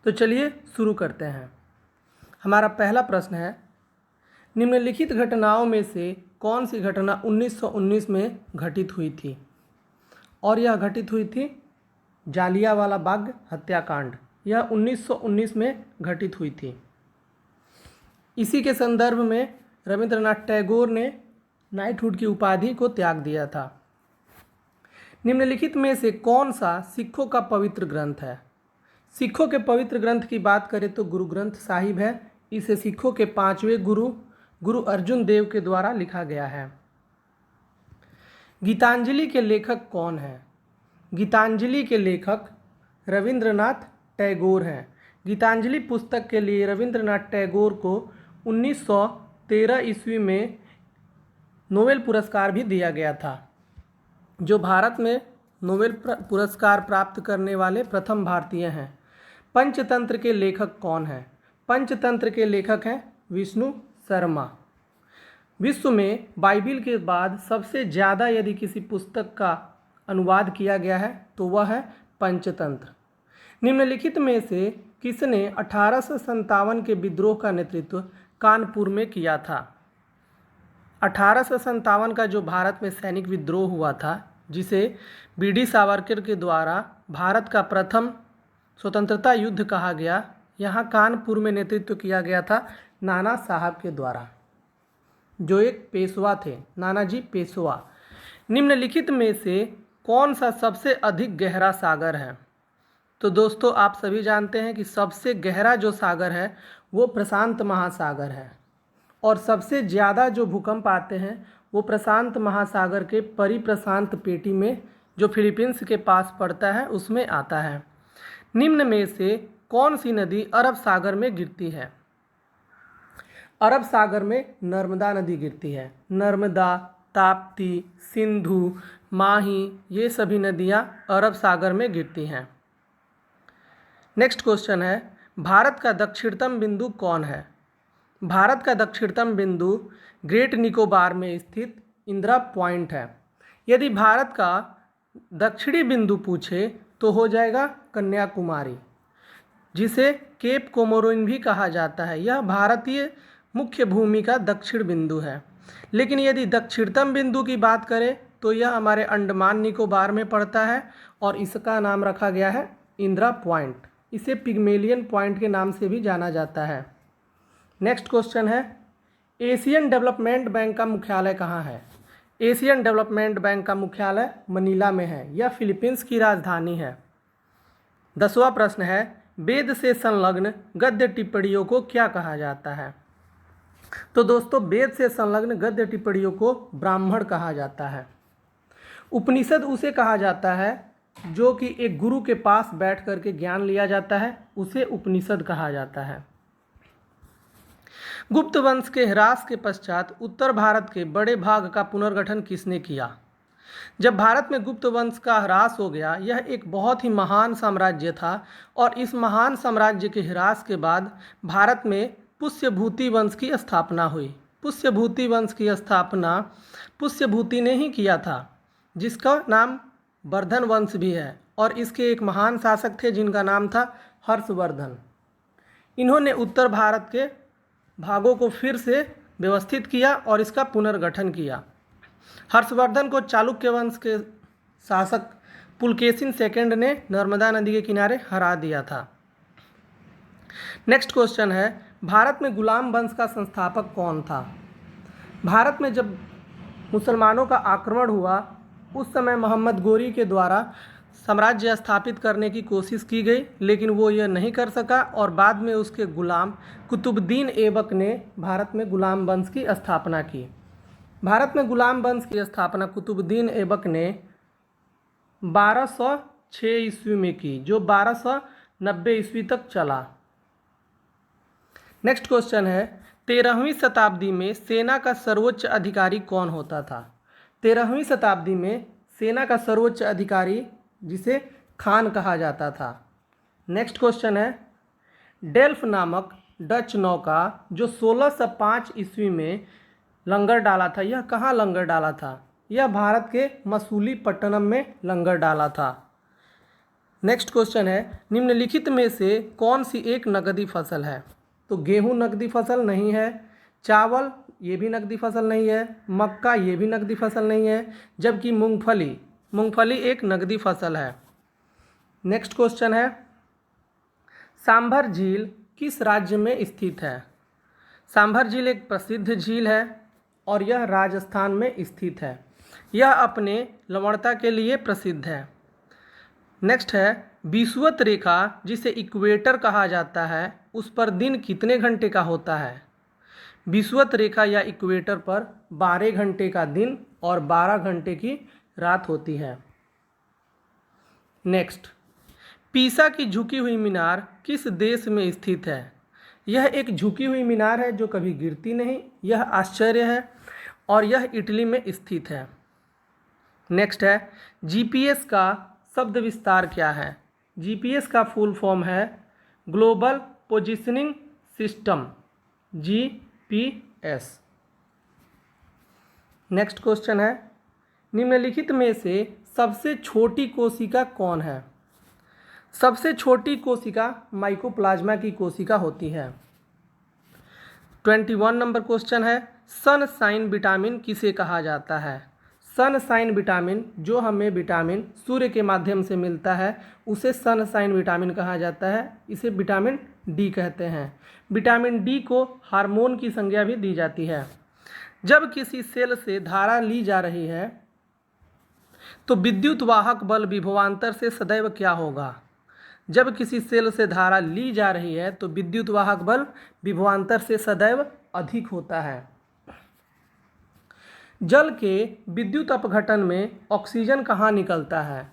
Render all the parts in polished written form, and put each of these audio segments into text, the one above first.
तो चलिए शुरू करते हैं। हमारा पहला प्रश्न है, निम्नलिखित घटनाओं में से कौन सी घटना 1919 में घटित हुई थी? और यह घटित हुई थी जालियांवाला बाग हत्याकांड। यह 1919 में घटित हुई थी। इसी के संदर्भ में रविंद्रनाथ टैगोर ने नाइटहुड की उपाधि को त्याग दिया था। निम्नलिखित में से कौन सा सिखों का पवित्र ग्रंथ है? सिखों के पवित्र ग्रंथ की बात करें तो गुरु ग्रंथ साहिब है। इसे सिखों के 5वें गुरु अर्जुन देव के द्वारा लिखा गया है। गीतांजलि के लेखक कौन हैं? गीतांजलि के लेखक रविंद्रनाथ टैगोर हैं। गीतांजलि पुस्तक के लिए रविंद्रनाथ टैगोर को 1913 ईस्वी में नोबेल पुरस्कार भी दिया गया था, जो भारत में नोबेल पुरस्कार प्राप्त करने वाले प्रथम भारतीय हैं। पंचतंत्र के लेखक कौन हैं? पंचतंत्र के लेखक हैं विष्णु शर्मा। विश्व में बाइबिल के बाद सबसे ज़्यादा यदि किसी पुस्तक का अनुवाद किया गया है तो वह है पंचतंत्र। निम्नलिखित में से किसने 1857 के विद्रोह का नेतृत्व कानपुर में किया था? 1857 का जो भारत में सैनिक विद्रोह हुआ था, जिसे बीडी सावरकर के द्वारा भारत का प्रथम स्वतंत्रता युद्ध कहा गया, यहाँ कानपुर में नेतृत्व किया गया था नाना साहब के द्वारा, जो एक पेशवा थे, नानाजी पेशवा। निम्नलिखित में से कौन सा सबसे अधिक गहरा सागर है? तो दोस्तों, आप सभी जानते हैं कि सबसे गहरा जो सागर है वो प्रशांत महासागर है, और सबसे ज़्यादा जो भूकंप आते हैं वो प्रशांत महासागर के परिप्रशांत पेटी में, जो फिलीपींस के पास पड़ता है, उसमें आता है। निम्न में से कौन सी नदी अरब सागर में गिरती है? अरब सागर में नर्मदा नदी गिरती है। नर्मदा, ताप्ती, सिंधु, माही, ये सभी नदियाँ अरब सागर में गिरती हैं। नेक्स्ट क्वेश्चन है, भारत का दक्षिणतम बिंदु कौन है? भारत का दक्षिणतम बिंदु ग्रेट निकोबार में स्थित इंदिरा पॉइंट है। यदि भारत का दक्षिणी बिंदु पूछे तो हो जाएगा कन्याकुमारी, जिसे केप कोमोरिन भी कहा जाता है। यह भारतीय मुख्य भूमि का दक्षिण बिंदु है। लेकिन यदि दक्षिणतम बिंदु की बात करें तो यह हमारे अंडमान निकोबार में पड़ता है, और इसका नाम रखा गया है इंदिरा पॉइंट। इसे पिग्मेलियन पॉइंट के नाम से भी जाना जाता है। नेक्स्ट क्वेश्चन है, एशियन डेवलपमेंट बैंक का मुख्यालय कहाँ है? एशियन डेवलपमेंट बैंक का मुख्यालय मनीला में है। यह फिलीपींस की राजधानी है। 10वां प्रश्न है, वेद से संलग्न गद्य टिप्पणियों को क्या कहा जाता है? तो दोस्तों, वेद से संलग्न गद्य टिप्पणियों को ब्राह्मण कहा जाता है। उपनिषद उसे कहा जाता है जो कि एक गुरु के पास बैठ करके ज्ञान लिया जाता है, उसे उपनिषद कहा जाता है। गुप्त वंश के ह्रास के पश्चात उत्तर भारत के बड़े भाग का पुनर्गठन किसने किया? जब भारत में गुप्त वंश का ह्रास हो गया, यह एक बहुत ही महान साम्राज्य था, और इस महान साम्राज्य के ह्रास के बाद भारत में पुष्यभूति वंश की स्थापना हुई। पुष्यभूति वंश की स्थापना पुष्यभूति ने ही किया था, जिसका नाम वर्धन वंश भी है, और इसके एक महान शासक थे जिनका नाम था हर्षवर्धन। इन्होंने उत्तर भारत के भागों को फिर से व्यवस्थित किया और इसका पुनर्गठन किया। हर्षवर्धन को चालुक्य वंश के शासक पुलकेशिन सेकंड ने नर्मदा नदी के किनारे हरा दिया था। नेक्स्ट क्वेश्चन है, भारत में गुलाम वंश का संस्थापक कौन था? भारत में जब मुसलमानों का आक्रमण हुआ, उस समय मोहम्मद गोरी के द्वारा साम्राज्य स्थापित करने की कोशिश की गई, लेकिन वो यह नहीं कर सका, और बाद में उसके गुलाम कुतुबुद्दीन ऐबक ने भारत में गुलाम वंश की स्थापना की। भारत में गुलाम वंश की स्थापना कुतुबुद्दीन ऐबक ने 1206 ईस्वी में की, जो 1290 ईस्वी तक चला। नेक्स्ट क्वेश्चन है, 13वीं शताब्दी में सेना का सर्वोच्च अधिकारी कौन होता था? 13वीं शताब्दी में सेना का सर्वोच्च अधिकारी, जिसे खान कहा जाता था। नेक्स्ट क्वेश्चन है, डेल्फ नामक डच नौका जो 1605 ईस्वी में लंगर डाला था, यह कहाँ लंगर डाला था? यह भारत के मसूलीपट्टनम में लंगर डाला था। नेक्स्ट क्वेश्चन है, निम्नलिखित में से कौन सी एक नकदी फसल है? तो गेहूं नकदी फसल नहीं है, चावल ये भी नकदी फसल नहीं है, मक्का ये भी नकदी फसल नहीं है, जबकि मूंगफली एक नकदी फसल है। नेक्स्ट क्वेश्चन है, सांभर झील किस राज्य में स्थित है? सांभर झील एक प्रसिद्ध झील है और यह राजस्थान में स्थित है। यह अपने लवणता के लिए प्रसिद्ध है। नेक्स्ट है, विषुवत रेखा जिसे इक्वेटर कहा जाता है उस पर दिन कितने घंटे का होता है? विषुवत रेखा या इक्वेटर पर 12 घंटे का दिन और 12 घंटे की रात होती है। नेक्स्ट, पीसा की झुकी हुई मीनार किस देश में स्थित है? यह एक झुकी हुई मीनार है जो कभी गिरती नहीं, यह आश्चर्य है और यह इटली में स्थित है। नेक्स्ट है, जीपीएस का शब्द विस्तार क्या है? जीपीएस का फुल फॉर्म है global positioning system, GPS. Next question है, निम्नलिखित में से सबसे छोटी कोशिका कौन है? सबसे छोटी कोशिका माइकोप्लाज्मा की कोशिका होती है। 21 नंबर क्वेश्चन है, सनसाइन विटामिन किसे कहा जाता है? सनसाइन विटामिन, जो हमें विटामिन सूर्य के माध्यम से मिलता है, उसे सनसाइन विटामिन कहा जाता है। इसे विटामिन डी कहते हैं। विटामिन डी को हार्मोन की संज्ञा भी दी जाती है। जब किसी सेल से धारा ली जा रही है तो विद्युत वाहक बल विभवांतर से सदैव क्या होगा? जब किसी सेल से धारा ली जा रही है तो विद्युत वाहक बल विभवांतर से सदैव अधिक होता है। जल के विद्युत अपघटन में ऑक्सीजन कहाँ निकलता है?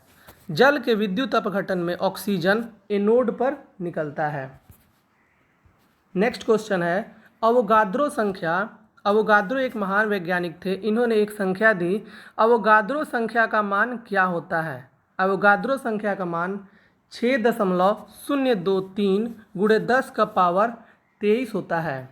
जल के विद्युत अपघटन में ऑक्सीजन एनोड पर निकलता है। नेक्स्ट क्वेश्चन है, अवोगाद्रो संख्या। अवोगाद्रो एक महान वैज्ञानिक थे। इन्होंने एक संख्या दी। अवोगाद्रो संख्या का मान क्या होता है? अवोगाद्रो संख्या का मान 6.023 गुणे 10 का पावर 23 होता है।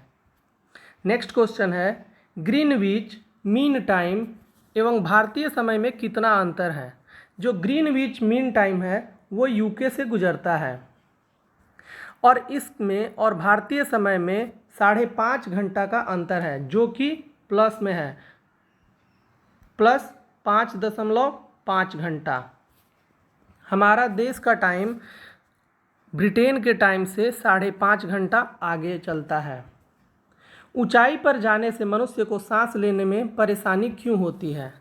नेक्स्ट क्वेश्चन है, ग्रीनविच मीन टाइम एवं भारतीय समय में कितना अंतर है? जो ग्रीनविच मीन टाइम है वो यूके से गुजरता है और इसमें और भारतीय समय में 5.5 घंटा का अंतर है, जो कि प्लस में है, प्लस 5.5 घंटा। हमारा देश का टाइम ब्रिटेन के टाइम से 5.5 घंटा आगे चलता है। ऊंचाई पर जाने से मनुष्य को सांस लेने में परेशानी क्यों होती है?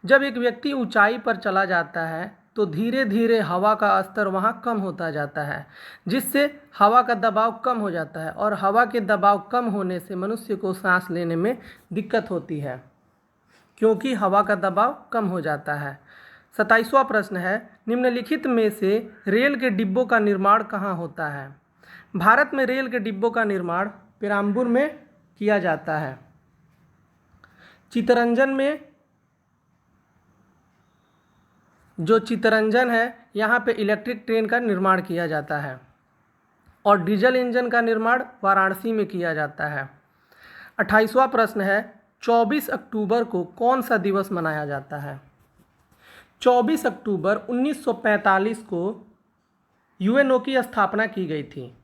जब एक व्यक्ति ऊंचाई पर चला जाता है तो धीरे धीरे हवा का स्तर वहाँ कम होता जाता है, जिससे हवा का दबाव कम हो जाता है और हवा के दबाव कम होने से मनुष्य को सांस लेने में दिक्कत होती है, क्योंकि हवा का दबाव कम हो जाता है। 27वां प्रश्न है, निम्नलिखित में से रेल के डिब्बों का निर्माण कहाँ होता है? भारत में रेल के डिब्बों का निर्माण पेराम्बूर में किया जाता है। चितरंजन में, जो चितरंजन है, यहाँ पे इलेक्ट्रिक ट्रेन का निर्माण किया जाता है और डीजल इंजन का निर्माण वाराणसी में किया जाता है। 28वां प्रश्न है, 24 अक्टूबर को कौन सा दिवस मनाया जाता है? 24 अक्टूबर 1945 को यूएनओ की स्थापना की गई थी।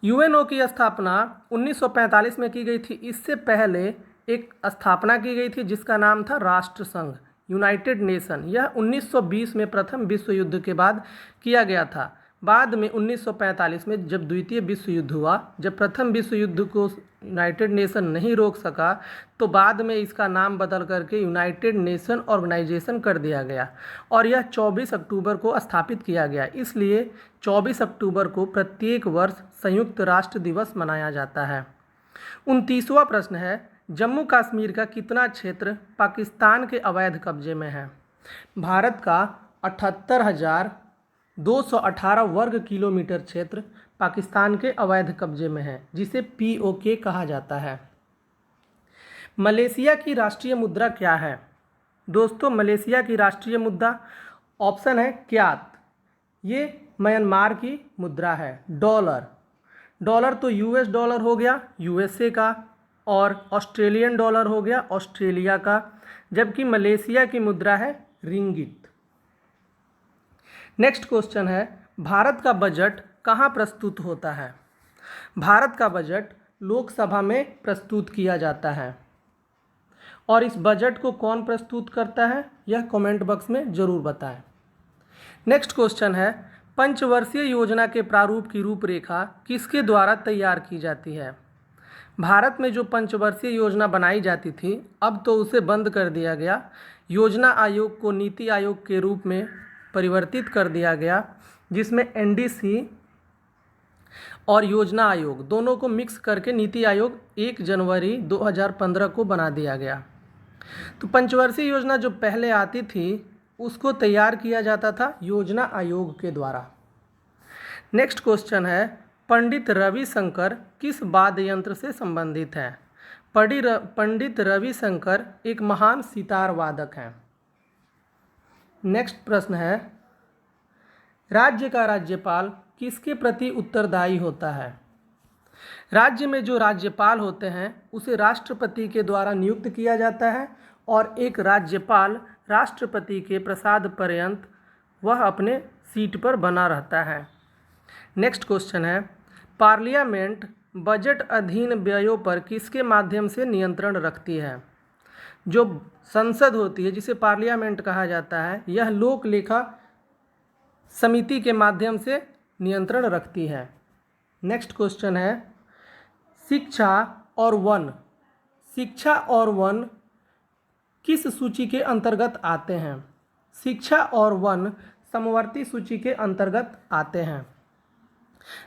यूएनओ की स्थापना 1945 में की गई थी। इससे पहले एक स्थापना की गई थी जिसका नाम था राष्ट्र संघ, यूनाइटेड नेशन। यह 1920 में प्रथम विश्व युद्ध के बाद किया गया था। बाद में 1945 में जब द्वितीय विश्व युद्ध हुआ, जब प्रथम विश्व युद्ध को यूनाइटेड नेशन नहीं रोक सका, तो बाद में इसका नाम बदल करके यूनाइटेड नेशन ऑर्गेनाइजेशन कर दिया गया और यह 24 अक्टूबर को स्थापित किया गया। इसलिए 24 अक्टूबर को प्रत्येक वर्ष संयुक्त राष्ट्र दिवस मनाया जाता है। 29वां प्रश्न है, जम्मू कश्मीर का कितना क्षेत्र पाकिस्तान के अवैध कब्जे में है? भारत का 78,218 वर्ग किलोमीटर क्षेत्र पाकिस्तान के अवैध कब्जे में है, जिसे पीओके कहा जाता है। मलेशिया की राष्ट्रीय मुद्रा क्या है? दोस्तों, मलेशिया की राष्ट्रीय मुद्रा ऑप्शन है क्यात, ये म्यांमार की मुद्रा है। डॉलर तो यूएस डॉलर हो गया यूएसए का, और ऑस्ट्रेलियन डॉलर हो गया ऑस्ट्रेलिया का, जबकि मलेशिया की मुद्रा है रिंगिट। नेक्स्ट क्वेश्चन है, भारत का बजट कहाँ प्रस्तुत होता है? भारत का बजट लोकसभा में प्रस्तुत किया जाता है। और इस बजट को कौन प्रस्तुत करता है, यह कमेंट बॉक्स में ज़रूर बताएं। नेक्स्ट क्वेश्चन है, पंचवर्षीय योजना के प्रारूप की रूपरेखा किसके द्वारा तैयार की जाती है? भारत में जो पंचवर्षीय योजना बनाई जाती थी, अब तो उसे बंद कर दिया गया। योजना आयोग को नीति आयोग के रूप में परिवर्तित कर दिया गया, जिसमें एनडीसी और योजना आयोग दोनों को मिक्स करके नीति आयोग 1 जनवरी 2015 को बना दिया गया। तो पंचवर्षीय योजना जो पहले आती थी उसको तैयार किया जाता था योजना आयोग के द्वारा। नेक्स्ट क्वेश्चन है, पंडित रविशंकर किस वाद्य यंत्र से संबंधित हैं? पंडित रविशंकर एक महान सितार वादक हैं। नेक्स्ट प्रश्न है, राज्य का राज्यपाल किसके प्रति उत्तरदायी होता है? राज्य में जो राज्यपाल होते हैं उसे राष्ट्रपति के द्वारा नियुक्त किया जाता है और एक राज्यपाल राष्ट्रपति के प्रसाद पर्यंत वह अपने सीट पर बना रहता है। नेक्स्ट क्वेश्चन है, पार्लियामेंट बजट अधीन व्ययों पर किसके माध्यम से नियंत्रण रखती है? जो संसद होती है जिसे पार्लियामेंट कहा जाता है, यह लोक लेखा समिति के माध्यम से नियंत्रण रखती है। नेक्स्ट क्वेश्चन है, शिक्षा और वन किस सूची के अंतर्गत आते हैं? शिक्षा और वन समवर्ती सूची के अंतर्गत आते हैं।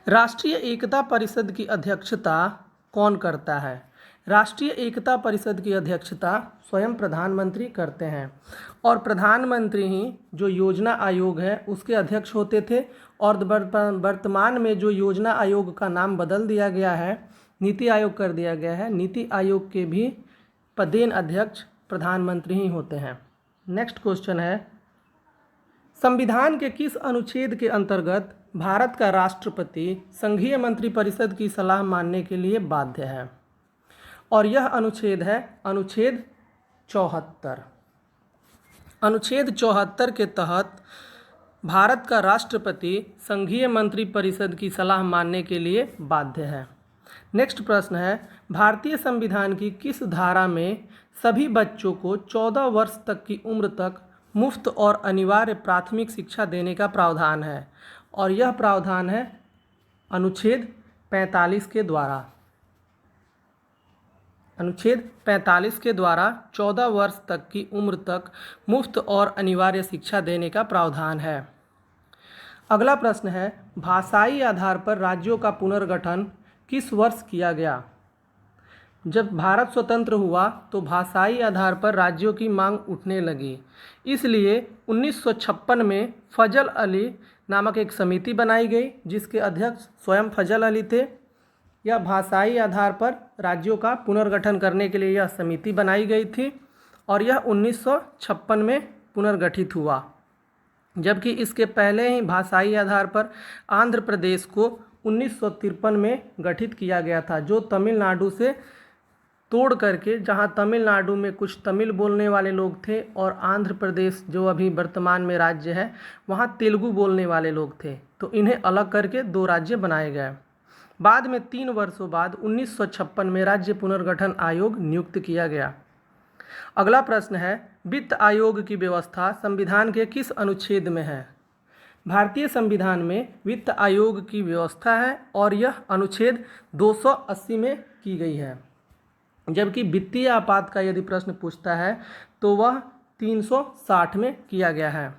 राष्ट्रीय एकता परिषद की अध्यक्षता कौन करता है? राष्ट्रीय एकता परिषद की अध्यक्षता स्वयं प्रधानमंत्री करते हैं और प्रधानमंत्री ही जो योजना आयोग है उसके अध्यक्ष होते थे। और वर्तमान में जो योजना आयोग का नाम बदल दिया गया है, नीति आयोग कर दिया गया है। नीति आयोग के भी पदेन अध्यक्ष प्रधानमंत्री ही होते हैं। नेक्स्ट क्वेश्चन है, संविधान के किस अनुच्छेद के अंतर्गत भारत का राष्ट्रपति संघीय मंत्रिपरिषद की सलाह मानने के लिए बाध्य है? और यह अनुच्छेद है अनुच्छेद 74। अनुच्छेद 74 के तहत भारत का राष्ट्रपति संघीय मंत्रिपरिषद की सलाह मानने के लिए बाध्य है। नेक्स्ट प्रश्न है, भारतीय संविधान की किस धारा में सभी बच्चों को 14 वर्ष तक की उम्र तक मुफ्त और अनिवार्य प्राथमिक शिक्षा देने का प्रावधान है? और यह प्रावधान है अनुच्छेद 45 के द्वारा। अनुच्छेद 45 के द्वारा 14 वर्ष तक की उम्र तक मुफ्त और अनिवार्य शिक्षा देने का प्रावधान है। अगला प्रश्न है, भाषाई आधार पर राज्यों का पुनर्गठन किस वर्ष किया गया? जब भारत स्वतंत्र हुआ तो भाषाई आधार पर राज्यों की मांग उठने लगी, इसलिए 1956 में फजल अली नामक एक समिति बनाई गई जिसके अध्यक्ष स्वयं फजल अली थे। यह भाषाई आधार पर राज्यों का पुनर्गठन करने के लिए यह समिति बनाई गई थी और यह 1956 में पुनर्गठित हुआ। जबकि इसके पहले ही भाषाई आधार पर आंध्र प्रदेश को 1953 में गठित किया गया था, जो तमिलनाडु से तोड़ करके, जहां तमिलनाडु में कुछ तमिल बोलने वाले लोग थे और आंध्र प्रदेश जो अभी वर्तमान में राज्य है वहां तेलुगु बोलने वाले लोग थे, तो इन्हें अलग करके 2 राज्य बनाए गए। बाद में 3 वर्षों बाद 1956 में राज्य पुनर्गठन आयोग नियुक्त किया गया। अगला प्रश्न है, वित्त आयोग की व्यवस्था संविधान के किस अनुच्छेद में है? भारतीय संविधान में वित्त आयोग की व्यवस्था है और यह अनुच्छेद 280 में की गई है। जबकि वित्तीय आपात का यदि प्रश्न पूछता है तो वह 360 में किया गया है।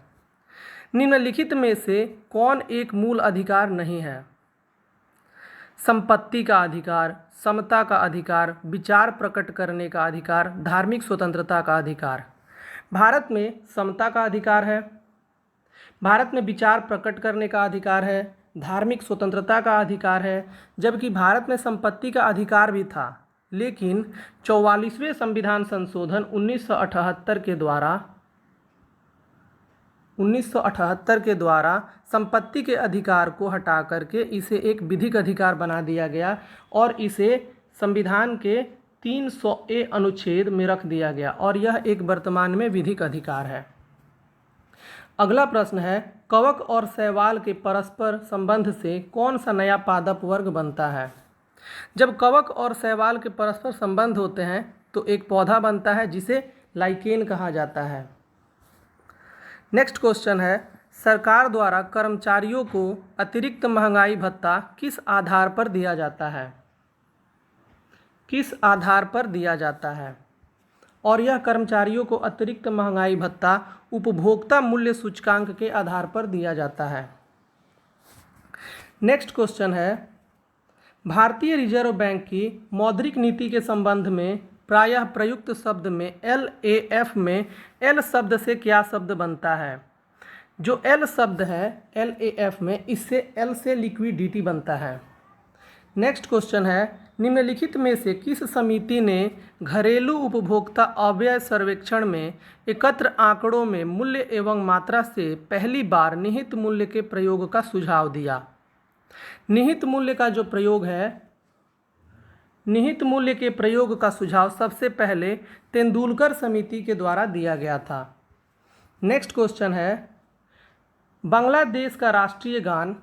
निम्नलिखित में से कौन एक मूल अधिकार नहीं है? संपत्ति का अधिकार, समता का अधिकार, विचार प्रकट करने का अधिकार, धार्मिक स्वतंत्रता का अधिकार। भारत में समता का अधिकार है, भारत में विचार प्रकट करने का अधिकार है, धार्मिक स्वतंत्रता का अधिकार है। जबकि भारत में संपत्ति का अधिकार भी था, लेकिन 44वें संविधान संशोधन 1978 के द्वारा संपत्ति के अधिकार को हटा करके इसे एक विधिक अधिकार बना दिया गया और इसे संविधान के 300A अनुच्छेद में रख दिया गया और यह एक वर्तमान में विधिक अधिकार है। अगला प्रश्न है, कवक और शैवाल के परस्पर संबंध से कौन सा नया पादप वर्ग बनता है? जब कवक और शैवाल के परस्पर संबंध होते हैं तो एक पौधा बनता है जिसे लाइकेन कहा जाता है। नेक्स्ट क्वेश्चन है, सरकार द्वारा कर्मचारियों को अतिरिक्त महंगाई भत्ता किस आधार पर दिया जाता है? किस आधार पर दिया जाता है? और यह कर्मचारियों को अतिरिक्त महंगाई भत्ता उपभोक्ता मूल्य सूचकांक के आधार पर दिया जाता है। नेक्स्ट क्वेश्चन है, भारतीय रिजर्व बैंक की मौद्रिक नीति के संबंध में प्रायः प्रयुक्त शब्द में LAF में L शब्द से क्या शब्द बनता है? जो L शब्द है LAF में, इससे L से लिक्विडिटी बनता है। नेक्स्ट क्वेश्चन है, निम्नलिखित में से किस समिति ने घरेलू उपभोक्ता अव्यय सर्वेक्षण में एकत्र आंकड़ों में मूल्य एवं मात्रा से पहली बार निहित मूल्य के प्रयोग का सुझाव दिया? निहित मूल्य का जो प्रयोग है, निहित मूल्य के प्रयोग का सुझाव सबसे पहले तेंदुलकर समिति के द्वारा दिया गया था। नेक्स्ट क्वेश्चन है, बांग्लादेश का राष्ट्रीय गान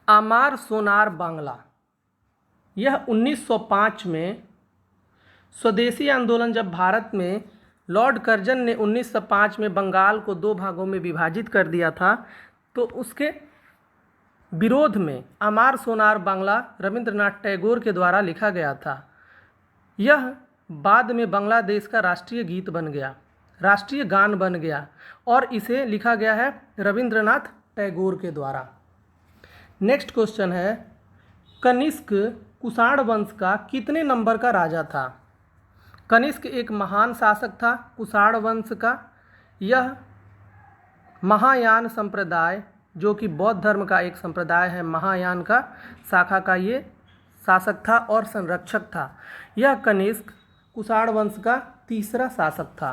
आमार सोनार बांग्ला, यह 1905 में स्वदेशी आंदोलन, जब भारत में लॉर्ड कर्जन ने 1905 में बंगाल को 2 भागों में विभाजित कर दिया था, तो उसके विरोध में आमार सोनार बांग्ला रविंद्रनाथ टैगोर के द्वारा लिखा गया था। यह बाद में बांग्लादेश का राष्ट्रीय गीत बन गया, राष्ट्रीय गान बन गया, और इसे लिखा गया है रविंद्रनाथ टैगोर के द्वारा। नेक्स्ट क्वेश्चन है, कनिष्क कुषाण वंश का कितने नंबर का राजा था? कनिष्क एक महान शासक था कुषाण वंश का। यह महायान संप्रदाय, जो कि बौद्ध धर्म का एक संप्रदाय है, महायान का शाखा का ये शासक था और संरक्षक था। यह कनिष्क कुषाण वंश का तीसरा शासक था।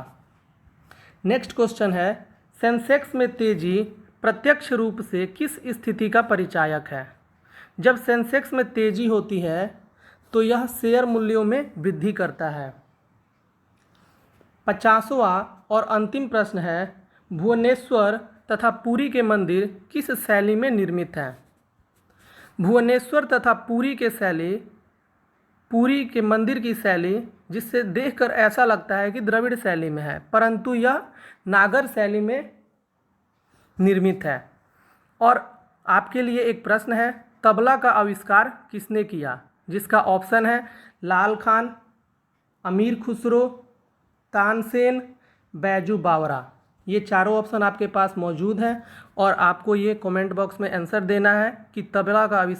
नेक्स्ट क्वेश्चन है, सेंसेक्स में तेजी प्रत्यक्ष रूप से किस स्थिति का परिचायक है? जब सेंसेक्स में तेजी होती है तो यह शेयर मूल्यों में वृद्धि करता है। 50वां और अंतिम प्रश्न है, भुवनेश्वर तथा पुरी के मंदिर किस शैली में निर्मित हैं? भुवनेश्वर तथा पुरी के मंदिर की शैली, जिससे देखकर ऐसा लगता है कि द्रविड़ शैली में है, परंतु यह नागर शैली में निर्मित है। और आपके लिए एक प्रश्न है, तबला का आविष्कार किसने किया? जिसका ऑप्शन है लाल खान, अमीर खुसरो, तानसेन, बैजू बावरा। ये चारों ऑप्शन आपके पास मौजूद हैं और आपको ये कमेंट बॉक्स में आंसर देना है कि तबला का आविष्कार